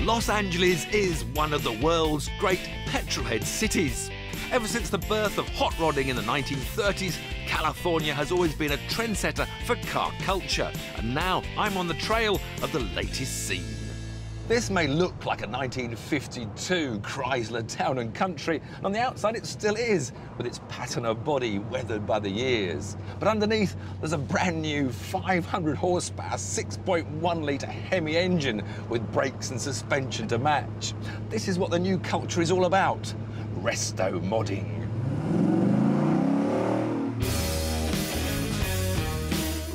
Los Angeles is one of the world's great petrolhead cities. Ever since the birth of hot rodding in the 1930s, California has always been a trendsetter for car culture. And now I'm on the trail of the latest scene. This may look like a 1952 Chrysler Town and Country, and on the outside it still is, with its patina body weathered by the years. But underneath, there's a brand new 500 horsepower, 6.1-litre Hemi engine with brakes and suspension to match. This is what the new culture is all about: resto modding.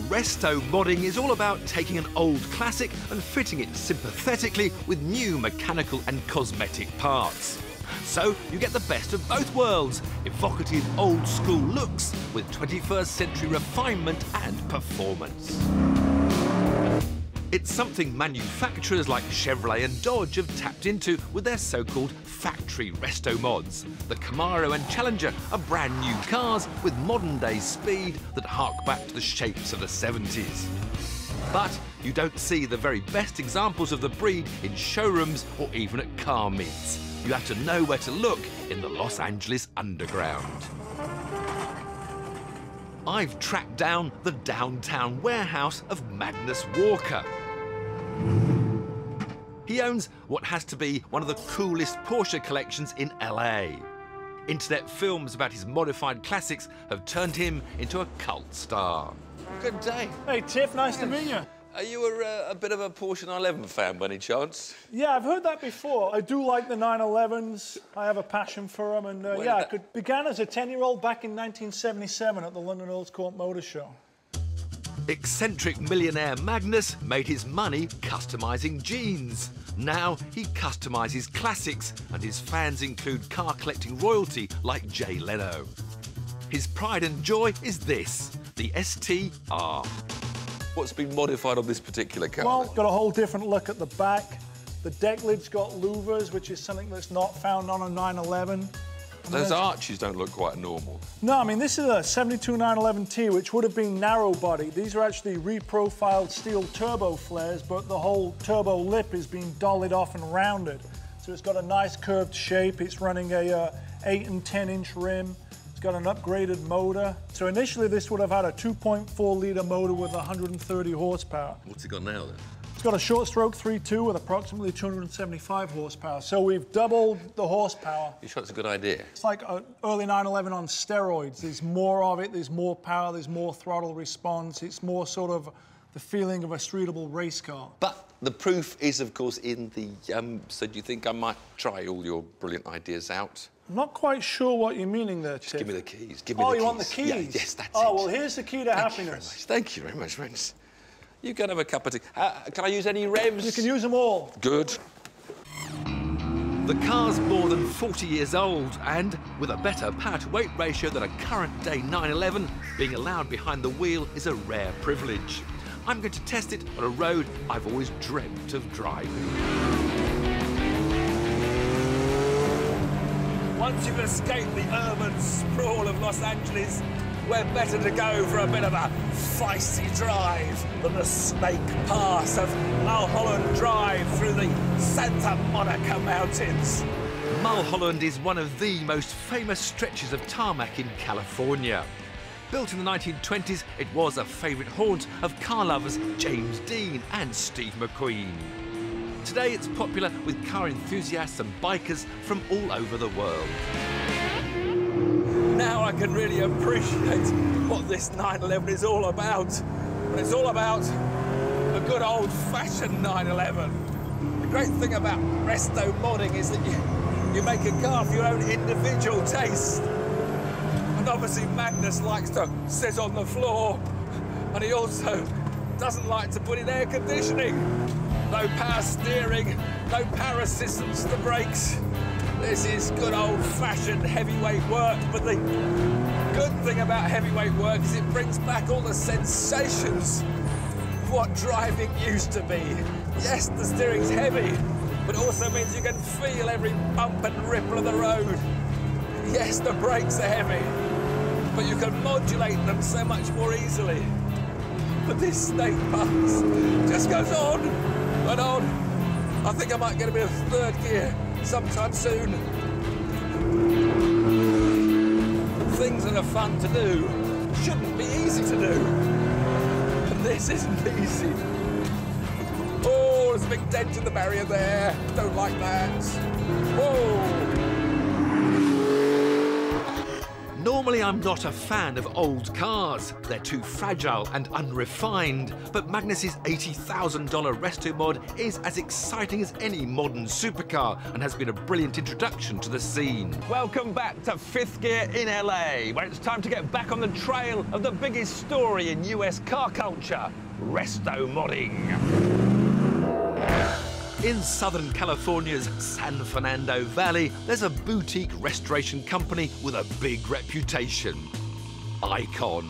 Resto modding is all about taking an old classic and fitting it sympathetically with new mechanical and cosmetic parts. So you get the best of both worlds: evocative old-school looks with 21st century refinement and performance. It's something manufacturers like Chevrolet and Dodge have tapped into with their so-called factory resto mods. The Camaro and Challenger are brand new cars with modern-day speed that hark back to the shapes of the 70s. But you don't see the very best examples of the breed in showrooms or even at car meets. You have to know where to look in the Los Angeles underground. I've tracked down the downtown warehouse of Magnus Walker. He owns what has to be one of the coolest Porsche collections in LA. Internet films about his modified classics have turned him into a cult star. Good day. Hey, Tiff, nice to meet you. Are you a bit of a Porsche 911 fan by any chance? Yeah, I've heard that before. I do like the 911s. I have a passion for them. And yeah, I began as a 10-year-old back in 1977 at the London Earls Court Motor Show. Eccentric millionaire Magnus made his money customising jeans. Now he customises classics, and his fans include car collecting royalty like Jay Leno. His pride and joy is this, the STR. What's been modified on this particular car? Well, got a whole different look at the back. The deck lid's got louvers, which is something that's not found on a 911. Those arches don't look quite normal. No, I mean, this is a 72 911T, which would have been narrow body. These are actually reprofiled steel turbo flares, but the whole turbo lip is being dollied off and rounded. So it's got a nice curved shape. It's running a 8 and 10-inch rim. It's got an upgraded motor. So initially this would have had a 2.4-litre motor with 130 horsepower. What's it got now then? It's got a short stroke 3.2 with approximately 275 horsepower. So we've doubled the horsepower. You sure it's a good idea? It's like an early 911 on steroids. There's more of it, there's more power, there's more throttle response. It's more sort of the feeling of a streetable race car. But the proof is, of course, in the... So do you think I might try all your brilliant ideas out? I'm not quite sure what you're meaning there, Tiff. Just give me the keys. Give me the keys. Oh, you want the keys? Yeah, yes, that's it. Oh, well, here's the key to happiness. Thank you very much, friends. You can have a cup of tea. Can I use any revs? You can use them all. Good. The car's more than 40 years old, and with a better power-to-weight ratio than a current-day 911, being allowed behind the wheel is a rare privilege. I'm going to test it on a road I've always dreamt of driving. Once you've escaped the urban sprawl of Los Angeles, we're better to go for a bit of a feisty drive than the Snake Pass of Mulholland Drive through the Santa Monica Mountains. Mulholland is one of the most famous stretches of tarmac in California. Built in the 1920s, it was a favourite haunt of car lovers James Dean and Steve McQueen. Today it's popular with car enthusiasts and bikers from all over the world. Now I can really appreciate what this 911 is all about. And it's all about a good old-fashioned 911. The great thing about resto modding is that you make a car for your own individual taste. And obviously Magnus likes to sit on the floor, and he also doesn't like to put in air conditioning. No power steering, no power assistance to the brakes. This is good old-fashioned heavyweight work, but the good thing about heavyweight work is it brings back all the sensations of what driving used to be. Yes, the steering's heavy, but it also means you can feel every bump and ripple of the road. Yes, the brakes are heavy, but you can modulate them so much more easily. But this snake pass just goes on and on. I think I might get a bit of third gear sometime soon. Things that are fun to do shouldn't be easy to do. And this isn't easy. Oh, there's a big dent in the barrier there. Don't like that. Whoa. Normally, I'm not a fan of old cars. They're too fragile and unrefined. But Magnus's $80,000 resto mod is as exciting as any modern supercar and has been a brilliant introduction to the scene. Welcome back to Fifth Gear in LA, where it's time to get back on the trail of the biggest story in US car culture, resto modding. In Southern California's San Fernando Valley, there's a boutique restoration company with a big reputation, Icon.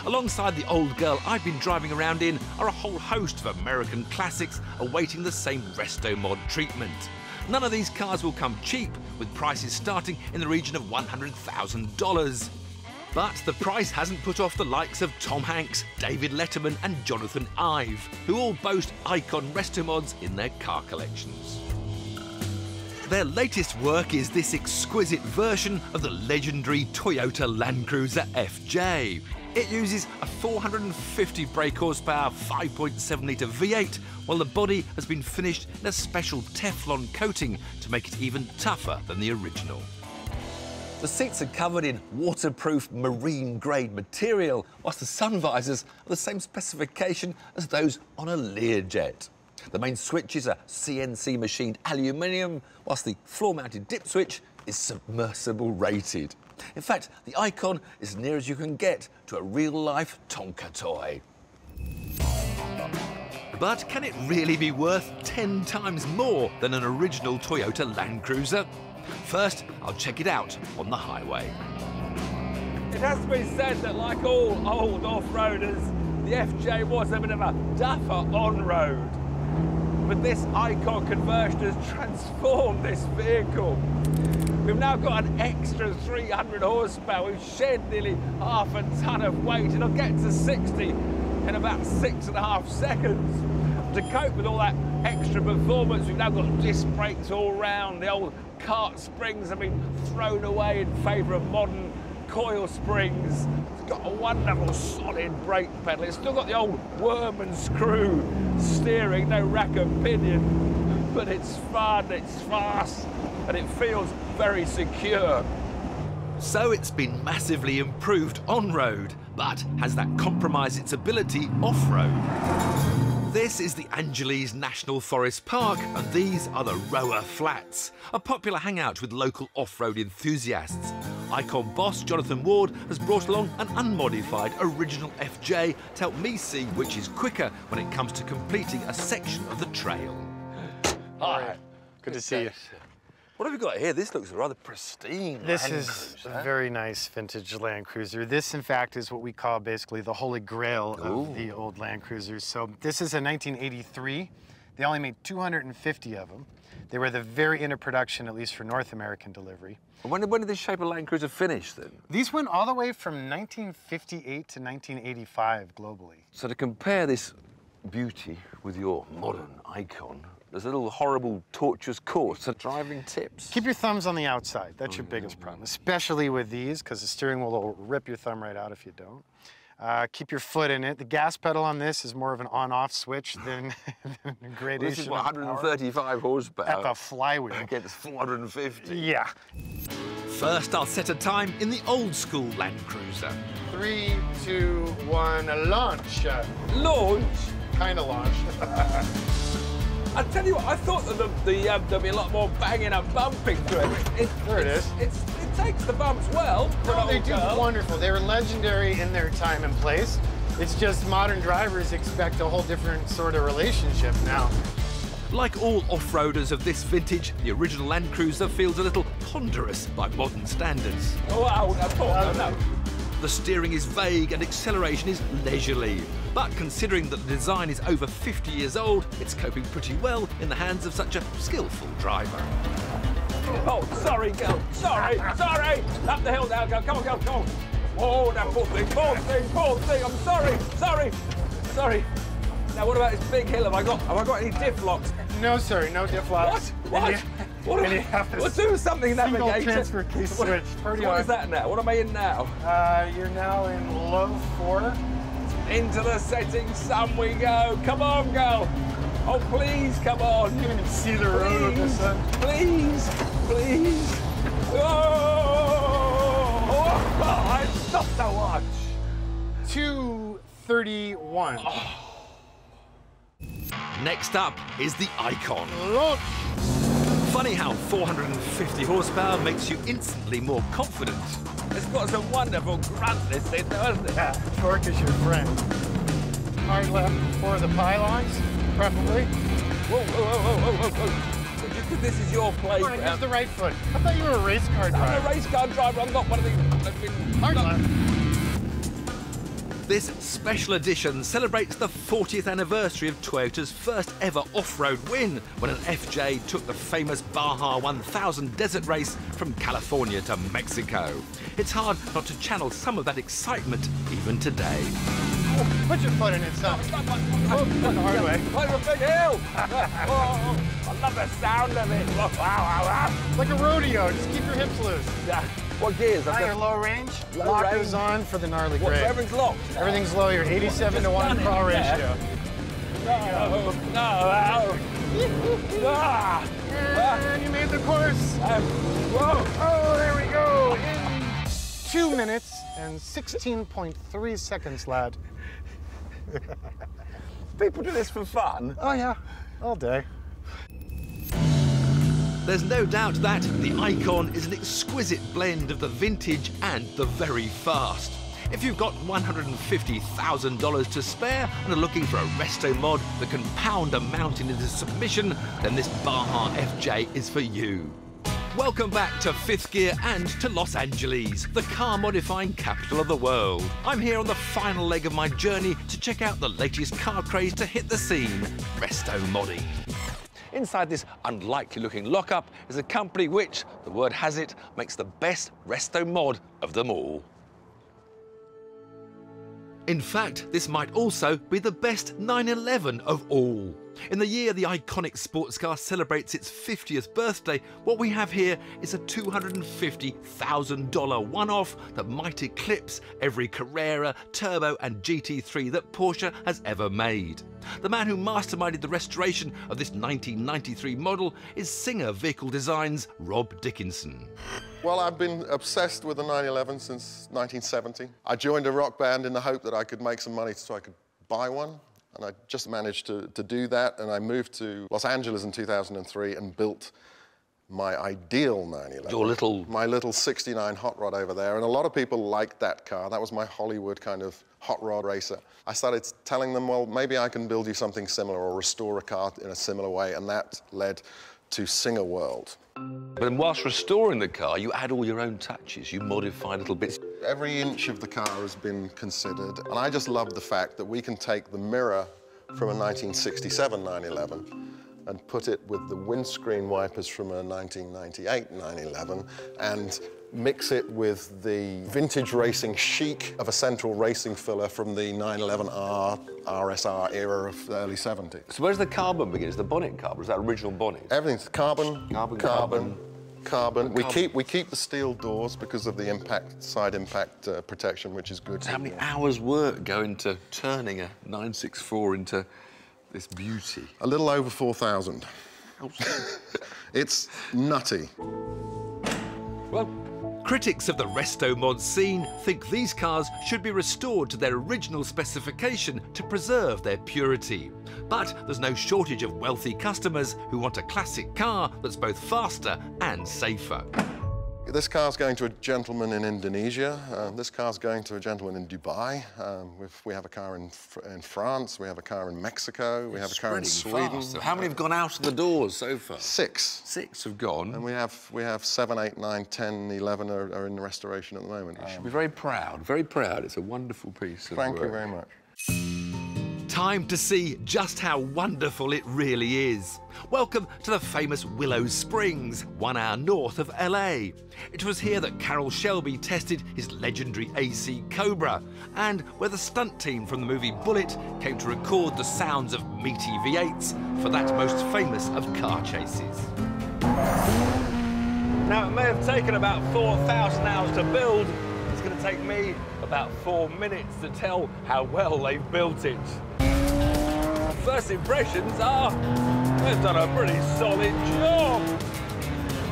Alongside the old girl I've been driving around in are a whole host of American classics awaiting the same resto mod treatment. None of these cars will come cheap, with prices starting in the region of $100,000. But the price hasn't put off the likes of Tom Hanks, David Letterman and Jonathan Ive, who all boast Icon resto mods in their car collections. Their latest work is this exquisite version of the legendary Toyota Land Cruiser FJ. It uses a 450 brake horsepower 5.7-litre V8, while the body has been finished in a special Teflon coating to make it even tougher than the original. The seats are covered in waterproof marine-grade material, whilst the sun visors are the same specification as those on a Learjet. The main switches are CNC machined aluminium, whilst the floor-mounted dip switch is submersible rated. In fact, the Icon is as near as you can get to a real-life Tonka toy. But can it really be worth 10 times more than an original Toyota Land Cruiser? First, I'll check it out on the highway. It has to be said that, like all old off-roaders, the FJ was a bit of a duffer on-road. But this Icon conversion has transformed this vehicle. We've now got an extra 300 horsepower. We've shed nearly half a ton of weight. It'll get to 60 in about 6.5 seconds. To cope with all that extra performance, we've now got disc brakes all round. The old cart springs have been thrown away in favour of modern coil springs. It's got a wonderful solid brake pedal. It's still got the old worm and screw steering, no rack and pinion, but it's fun, it's fast, and it feels very secure. So it's been massively improved on-road, but has that compromised its ability off-road? This is the Angeles National Forest Park, and these are the Roa Flats, a popular hangout with local off-road enthusiasts. Icon boss Jonathan Ward has brought along an unmodified original FJ to help me see which is quicker when it comes to completing a section of the trail. Hi. Good to see you. What have we got here? This looks rather pristine. This is a very nice vintage Land Cruiser. This, in fact, is what we call basically the holy grail of the old Land Cruisers. So this is a 1983. They only made 250 of them. They were the very end of production, at least for North American delivery. When did this shape of Land Cruiser finish, then? These went all the way from 1958 to 1985 globally. So to compare this beauty with your modern Icon, there's a little horrible, tortuous course. So driving tips. Keep your thumbs on the outside. That's your biggest problem, especially with these, because the steering wheel will rip your thumb right out if you don't. Keep your foot in it. The gas pedal on this is more of an on-off switch than gradation. This is what, 135 horsepower? At the flywheel. Against 450. Yeah. First, I'll set a time in the old-school Land Cruiser. 3, 2, 1, launch. Launch? Kind of launch. I tell you what, I thought that there'd be a lot more banging and bumping to it. There it is. It takes the bumps well. No, they do wonderful. They were legendary in their time and place. It's just modern drivers expect a whole different sort of relationship now. Like all off-roaders of this vintage, the original Land Cruiser feels a little ponderous by modern standards. Oh, wow, no. The steering is vague and acceleration is leisurely. But considering that the design is over 50 years old, it's coping pretty well in the hands of such a skillful driver. Oh, sorry, girl. Sorry. Up the hill now, girl. Come on. Oh, that poor thing. I'm sorry. sorry. Now, what about this big hill? Have I got any diff locks? No, sir, no diff locks. What? What? And you have this We'll do something, single navigator. transfer case switch. What is that now? What am I in now? You're now in low 4. Into the setting sun we go. Come on, girl. Oh, please, come on. You can even see the road with the sun. Please, please. Oh, I stopped the watch. 231. Next up is the Icon. Look. Funny how 450 horsepower makes you instantly more confident. It's got some wonderful grunt, this thing, doesn't it? Yeah, torque is your friend. Hard left for the pylons, preferably. Whoa, whoa, whoa, whoa, whoa, whoa. Just because this is your playground. Use the right foot. I thought you were a race car driver. I'm a race car driver. I'm not one of these. Hard left. This special edition celebrates the 40th anniversary of Toyota's first ever off-road win when an FJ took the famous Baja 1000 desert race from California to Mexico. It's hard not to channel some of that excitement even today. Oh, put your foot in it, son. Oh, the hard way. Like a big hill. Oh, I love the sound of it. Wow, wow, wow. Like a rodeo, just keep your hips loose. Yeah. What gears? Now you're low range. Low Lock range. goes on for the gnarly What, grade. so everything's locked? Everything's low. You're 87 to 1 crawl ratio. No, no. And you made the course. Whoa. Oh, there we go. In 2 minutes and 16.3 seconds, lad. People do this for fun. Oh, yeah. All day. There's no doubt that the Icon is an exquisite blend of the vintage and the very fast. If you've got $150,000 to spare and are looking for a resto mod that can pound a mountain into submission, then this Baja FJ is for you. Welcome back to Fifth Gear and to Los Angeles, the car modifying capital of the world. I'm here on the final leg of my journey to check out the latest car craze to hit the scene, resto modding. Inside this unlikely-looking lockup is a company which, the word has it, makes the best resto mod of them all. In fact, this might also be the best 911 of all. In the year the iconic sports car celebrates its 50th birthday, what we have here is a $250,000 one-off that might eclipse every Carrera, Turbo and GT3 that Porsche has ever made. The man who masterminded the restoration of this 1993 model is Singer Vehicle Design's Rob Dickinson. Well, I've been obsessed with the 911 since 1970. I joined a rock band in the hope that I could make some money so I could buy one. And I just managed to do that, and I moved to Los Angeles in 2003 and built my ideal 911. My little 69 hot rod over there, and a lot of people liked that car. That was my Hollywood kind of hot rod racer. I started telling them, well, maybe I can build you something similar or restore a car in a similar way, and that led to Singer World. But then whilst restoring the car, you add all your own touches, you modify little bits. Every inch of the car has been considered, and I just love the fact that we can take the mirror from a 1967 911 and put it with the windscreen wipers from a 1998 911 and mix it with the vintage racing chic of a central racing filler from the 911R RSR era of the early 70s. So where's the carbon begin? Is the bonnet carbon? Is that original bonnet? Everything's carbon. We Carbon. keep the steel doors because of the impact, side impact protection, which is good. So how many hours work go into turning a 964 into this beauty? A little over 4,000. It's nutty. Well, critics of the resto mod scene think these cars should be restored to their original specification to preserve their purity. But there's no shortage of wealthy customers who want a classic car that's both faster and safer. This car's going to a gentleman in Indonesia. This car's going to a gentleman in Dubai. We have a car in France. We have a car in Mexico. We have a car in Sweden. So how many have gone out of the doors so far? 6. 6 have gone. And we have 7, 8, 9, 10, 11 are in the restoration at the moment. You should be very proud, very proud. It's a wonderful piece of work. Thank you very much. Time to see just how wonderful it really is. Welcome to the famous Willow Springs, 1 hour north of LA. It was here that Carroll Shelby tested his legendary AC Cobra, and where the stunt team from the movie Bullet came to record the sounds of meaty V8s for that most famous of car chases. Now, it may have taken about 4,000 hours to build. It's going to take me about 4 minutes to tell how well they've built it. First impressions are they've done a pretty solid job.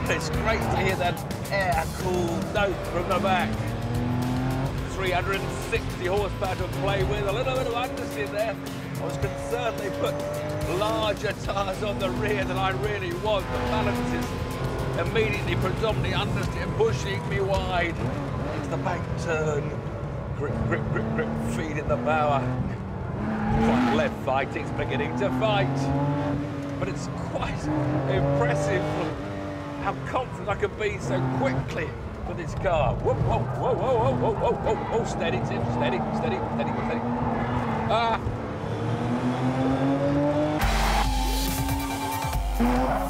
It's great to hear that air-cooled note from the back. 360 horsepower to play with, a little bit of understeer there. I was concerned they put larger tyres on the rear than I really want. The balance is immediately predominantly understeer, pushing me wide. It's the bank turn. Grip, grip, grip, grip, feet in the bower. Front left fighting's beginning to fight. But it's quite impressive how confident I can be so quickly with this car. Whoa, whoa, whoa, whoa, whoa, whoa, whoa, whoa, steady, Tiff, steady, steady, steady, steady.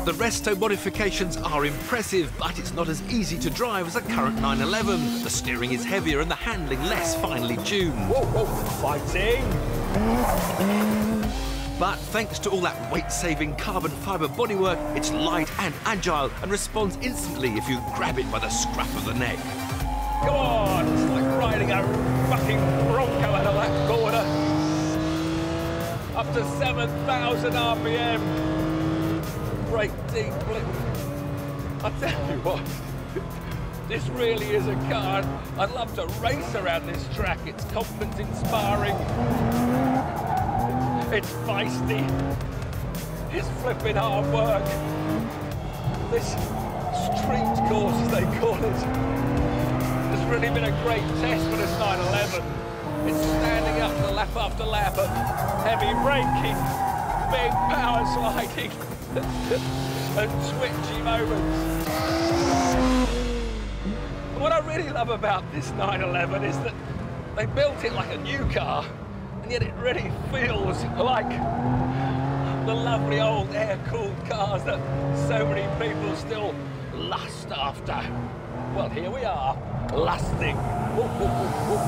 The resto modifications are impressive, but it's not as easy to drive as a current 911. The steering is heavier and the handling less finely tuned. Whoa, whoa, fighting! But thanks to all that weight-saving carbon fibre bodywork, it's light and agile and responds instantly if you grab it by the scruff of the neck. Come on, it's like riding a fucking Bronco out of that corner. Up to 7,000 RPM. Great deep blip. I tell you what, this really is a car. I'd love to race around this track. It's confidence inspiring. It's feisty. It's flipping hard work. This street course, as they call it, has really been a great test for this 911. It's standing up to lap after lap of heavy braking, big power sliding, and twitchy moments. And what I really love about this 911 is that they built it like a new car, and yet it really feels like the lovely old air-cooled cars that so many people still lust after. Well, here we are, lusting. Whoop, whoop, whoop, whoop.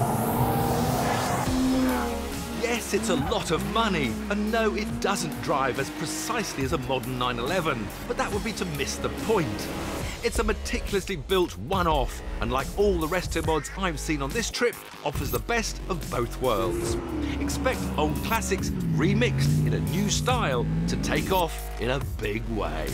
Yes, it's a lot of money, and no, it doesn't drive as precisely as a modern 911, but that would be to miss the point. It's a meticulously built one-off, and like all the resto mods I've seen on this trip, offers the best of both worlds. Expect old classics remixed in a new style to take off in a big way.